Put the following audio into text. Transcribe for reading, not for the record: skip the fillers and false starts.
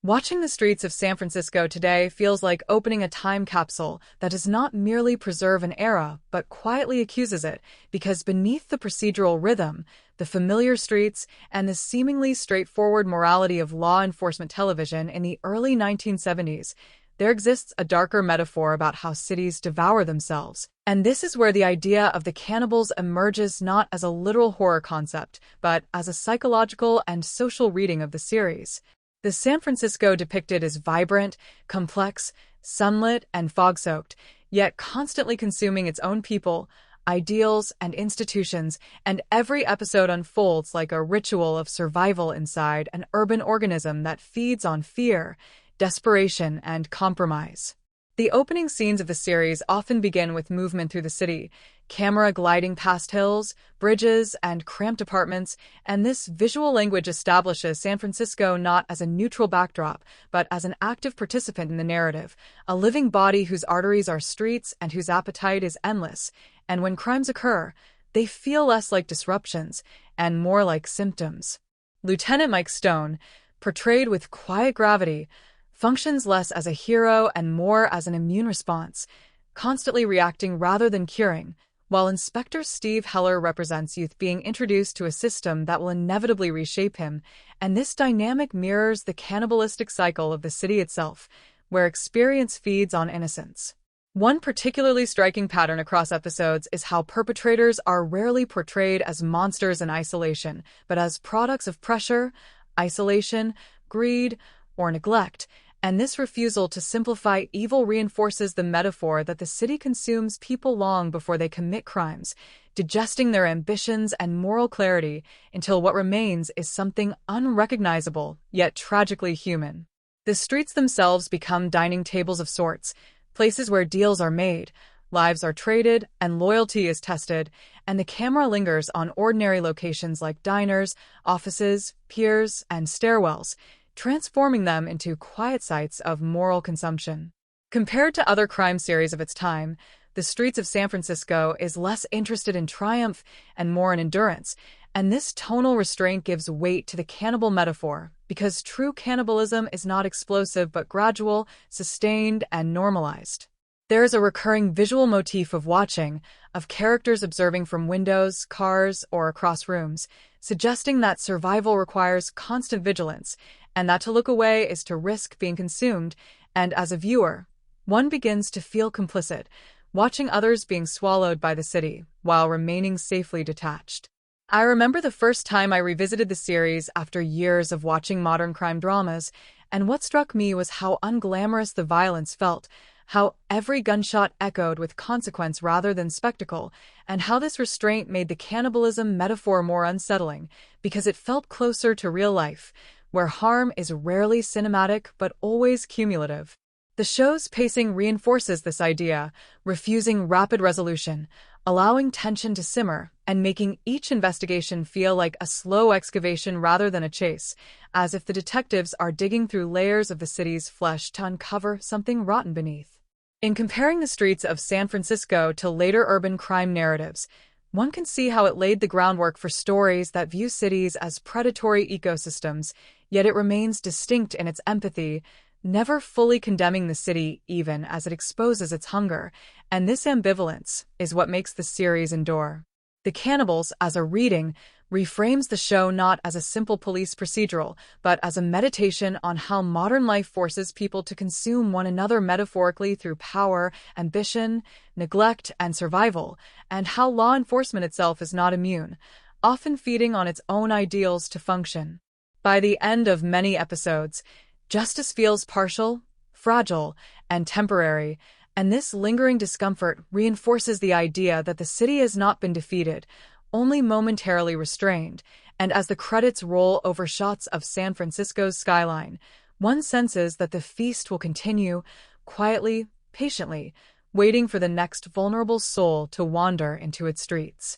Watching the streets of San Francisco today feels like opening a time capsule that does not merely preserve an era, but quietly accuses it, because beneath the procedural rhythm, the familiar streets, and the seemingly straightforward morality of law enforcement television in the early 1970s, there exists a darker metaphor about how cities devour themselves. And this is where the idea of the cannibals emerges, not as a literal horror concept, but as a psychological and social reading of the series. The San Francisco depicted is vibrant, complex, sunlit, and fog-soaked, yet constantly consuming its own people, ideals, and institutions, and every episode unfolds like a ritual of survival inside an urban organism that feeds on fear, desperation, and compromise. The opening scenes of the series often begin with movement through the city, camera gliding past hills, bridges, and cramped apartments, and this visual language establishes San Francisco not as a neutral backdrop, but as an active participant in the narrative, a living body whose arteries are streets and whose appetite is endless. And when crimes occur, they feel less like disruptions and more like symptoms. Lieutenant Mike Stone, portrayed with quiet gravity, functions less as a hero and more as an immune response, constantly reacting rather than curing, while Inspector Steve Heller represents youth being introduced to a system that will inevitably reshape him, and this dynamic mirrors the cannibalistic cycle of the city itself, where experience feeds on innocence. One particularly striking pattern across episodes is how perpetrators are rarely portrayed as monsters in isolation, but as products of pressure, isolation, greed, or neglect, and this refusal to simplify evil reinforces the metaphor that the city consumes people long before they commit crimes, digesting their ambitions and moral clarity until what remains is something unrecognizable, yet tragically human. The streets themselves become dining tables of sorts, places where deals are made, lives are traded, and loyalty is tested, and the camera lingers on ordinary locations like diners, offices, piers, and stairwells, transforming them into quiet sites of moral consumption. Compared to other crime series of its time, The Streets of San Francisco is less interested in triumph and more in endurance, and this tonal restraint gives weight to the cannibal metaphor, because true cannibalism is not explosive but gradual, sustained, and normalized. There is a recurring visual motif of watching, of characters observing from windows, cars, or across rooms, suggesting that survival requires constant vigilance, and that to look away is to risk being consumed, and as a viewer, one begins to feel complicit, watching others being swallowed by the city, while remaining safely detached. I remember the first time I revisited the series after years of watching modern crime dramas, and what struck me was how unglamorous the violence felt, how every gunshot echoed with consequence rather than spectacle, and how this restraint made the cannibalism metaphor more unsettling, because it felt closer to real life, where harm is rarely cinematic but always cumulative. The show's pacing reinforces this idea, refusing rapid resolution, allowing tension to simmer, and making each investigation feel like a slow excavation rather than a chase, as if the detectives are digging through layers of the city's flesh to uncover something rotten beneath. In comparing the streets of San Francisco to later urban crime narratives, one can see how it laid the groundwork for stories that view cities as predatory ecosystems, yet it remains distinct in its empathy, never fully condemning the city even as it exposes its hunger, and this ambivalence is what makes the series endure. The Cannibals, as a reading, reframes the show not as a simple police procedural, but as a meditation on how modern life forces people to consume one another metaphorically through power, ambition, neglect, and survival, and how law enforcement itself is not immune, often feeding on its own ideals to function. By the end of many episodes, justice feels partial, fragile, and temporary, and this lingering discomfort reinforces the idea that the city has not been defeated, only momentarily restrained, and as the credits roll over shots of San Francisco's skyline, one senses that the feast will continue, quietly, patiently, waiting for the next vulnerable soul to wander into its streets.